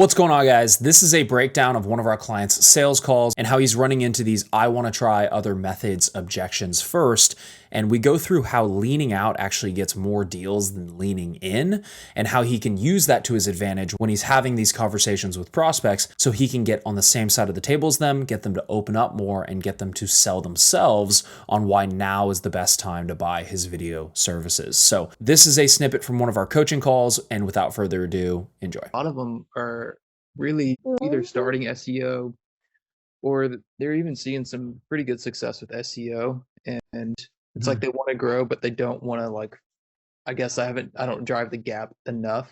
What's going on, guys? This is a breakdown of one of our clients' sales calls and how he's running into these "I want to try other methods" objections first. And we go through how leaning out actually gets more deals than leaning in, and how he can use that to his advantage when he's having these conversations with prospects so he can get on the same side of the table as them, get them to open up more, and get them to sell themselves on why now is the best time to buy his video services. So this is a snippet from one of our coaching calls, and without further ado, enjoy. A lot of them are really either starting SEO or they're even seeing some pretty good success with SEO, and it's like they want to grow, but they don't want to, I guess I don't drive the gap enough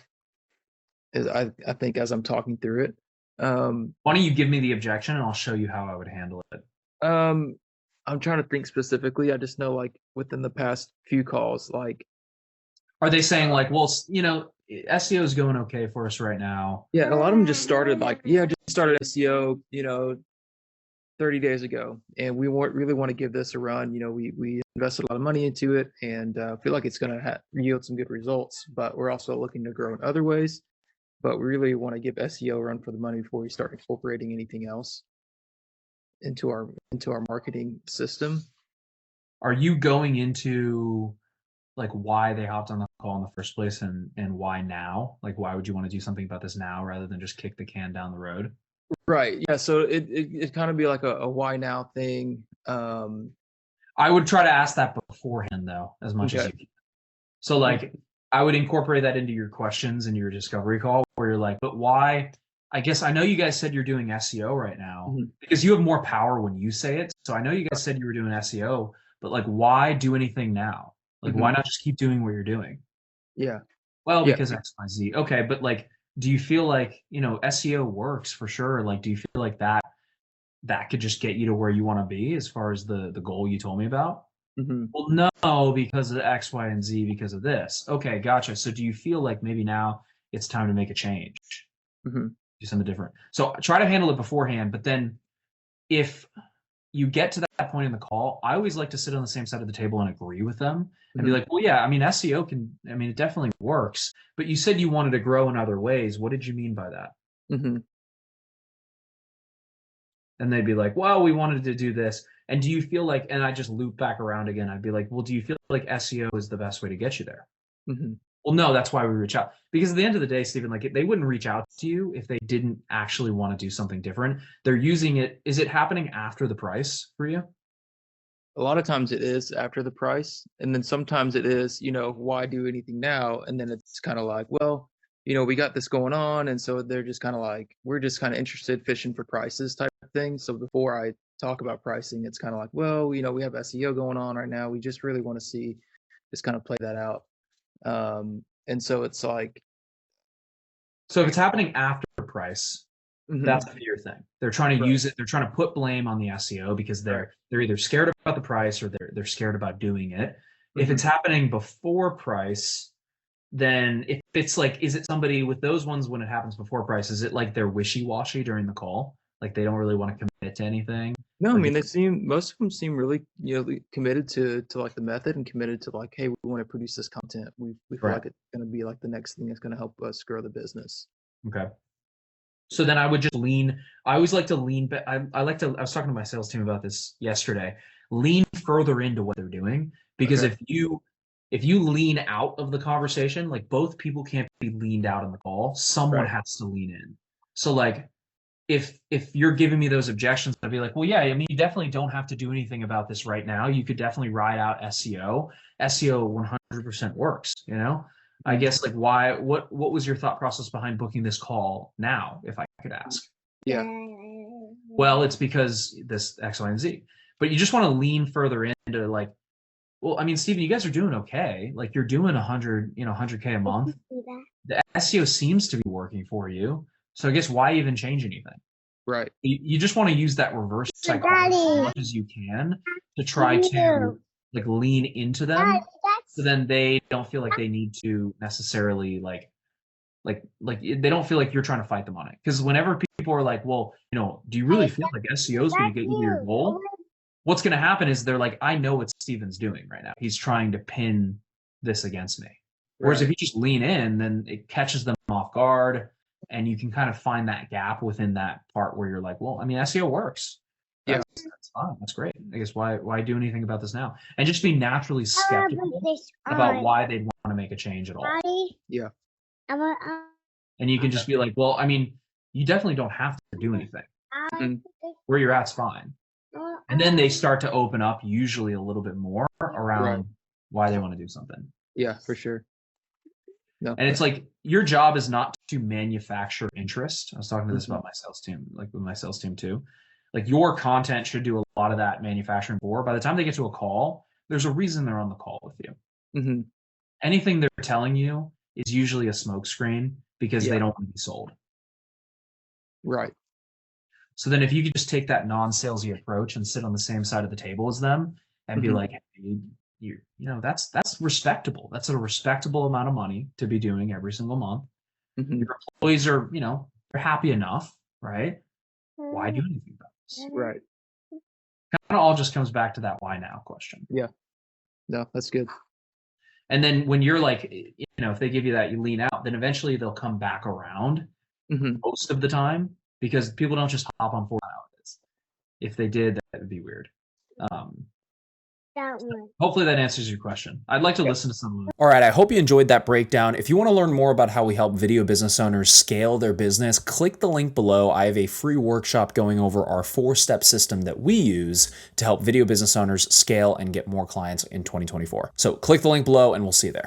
as I think as I'm talking through it. Why don't you give me the objection and I'll show you how I would handle it? I'm trying to think specifically. I just know within the past few calls, are they saying well, SEO is going okay for us right now? Yeah, and a lot of them just started just started SEO, 30 days ago, and we really want to give this a run. We invested a lot of money into it, and feel like it's going to yield some good results. But we're also looking to grow in other ways. But we really want to give SEO a run for the money before we start incorporating anything else into our marketing system. Are you going into why they hopped on the call in the first place and why now? Why would you want to do something about this now rather than just kick the can down the road? Right. Yeah. So it kind of be like a why now thing. I would try to ask that beforehand though, as much as you can. So I would incorporate that into your questions in your discovery call where you're like, but why? I guess I know you guys said you're doing SEO right now because you have more power when you say it. So I know you guys said you were doing SEO, but why do anything now? Why not just keep doing what you're doing? Yeah. Well, because X, Y, Z. Okay, but do you feel SEO works for sure? Do you feel like that could just get you to where you want to be as far as the goal you told me about? Well, no, because of X, Y, and Z, because of this. Okay, gotcha. So do you feel like maybe now it's time to make a change? Do something different. So try to handle it beforehand, but then if you get to that point in the call, I always like to sit on the same side of the table and agree with them and be like, well, yeah, I mean, SEO it definitely works, but you said you wanted to grow in other ways. What did you mean by that? And they'd be like, well, we wanted to do this. And do you feel like, and I just loop back around again, I'd be like, well, do you feel like SEO is the best way to get you there? Well, no, that's why we reach out. Because at the end of the day, Stephen, they wouldn't reach out to you if they didn't actually want to do something different. They're using it. Is it happening after the price for you? A lot of times it is after the price. And then sometimes it is, why do anything now? And then it's kind of like, well, we got this going on. And so they're just kind of like, we're just kind of interested fishing for prices type of thing. So before I talk about pricing, it's kind of like, well, we have SEO going on right now. We just really want to just kind of play that out. And so it's like, so if it's happening after price, that's a fear thing. They're trying to use it. They're trying to put blame on the SEO because they're either scared about the price or they're scared about doing it. If it's happening before price, then if it's is it somebody with those ones when it happens before price? Is it they're wishy-washy during the call? They don't really want to commit to anything? No, I mean, most of them seem really, committed to the method and committed to hey, we want to produce this content. We feel like it's going to be the next thing that's going to help us grow the business. Okay. So then I would just lean. I always like to lean back. I was talking to my sales team about this yesterday. Lean further into what they're doing, because if you lean out of the conversation, both people can't be leaned out in the call. Someone has to lean in. So if you're giving me those objections, I'd be like, well, yeah, I mean, you definitely don't have to do anything about this right now. You could definitely ride out SEO. SEO 100% works, I guess why, what was your thought process behind booking this call now, if I could ask? Yeah. Well, it's because this X, Y, and Z. But you just want to lean further into well, I mean, Steven, you guys are doing okay. You're doing 100K a month. The SEO seems to be working for you. So I guess why even change anything? Right. You just want to use that reverse psychology as much as you can to try to lean into them, so then they don't feel like they need to necessarily they don't feel like you're trying to fight them on it. Because whenever people are like, well, do you really feel like SEO is going to get you to your goal? What's going to happen is they're like, I know what Steven's doing right now. He's trying to pin this against me. Whereas if you just lean in, then it catches them off guard. and you can kind of find that gap within that part where you're like, well, I mean, SEO works. Yeah. That's fine. That's great. I guess why do anything about this now? And just be naturally skeptical about why they'd want to make a change at all. Yeah. And you can just be like, well, I mean, you definitely don't have to do anything. Mhm. Where you're at's fine. And then they start to open up usually a little bit more around why they want to do something. Yeah, for sure. No. And it's like your job is not to manufacture interest. I was talking to this about my sales team, like with my sales team too. Like your content should do a lot of that manufacturing for. By the time they get to a call, there's a reason they're on the call with you. Mm-hmm. Anything they're telling you is usually a smokescreen because they don't want to be sold. Right. So then if you could just take that non-salesy approach and sit on the same side of the table as them and be like, hey, you know, that's respectable. That's a respectable amount of money to be doing every single month. Your employees are, you know, they're happy enough, right? Why do anything about this? Right. Kind of all just comes back to that why now question. Yeah. No, that's good. And then when you're like, you know, if they give you that, you lean out, then eventually they'll come back around most of the time because people don't just hop on board nowadays. If they did, that would be weird. Hopefully that answers your question. I'd like to listen to some of them. All right, I hope you enjoyed that breakdown. If you want to learn more about how we help video business owners scale their business, click the link below. I have a free workshop going over our 4-step system that we use to help video business owners scale and get more clients in 2024. So click the link below and we'll see you there.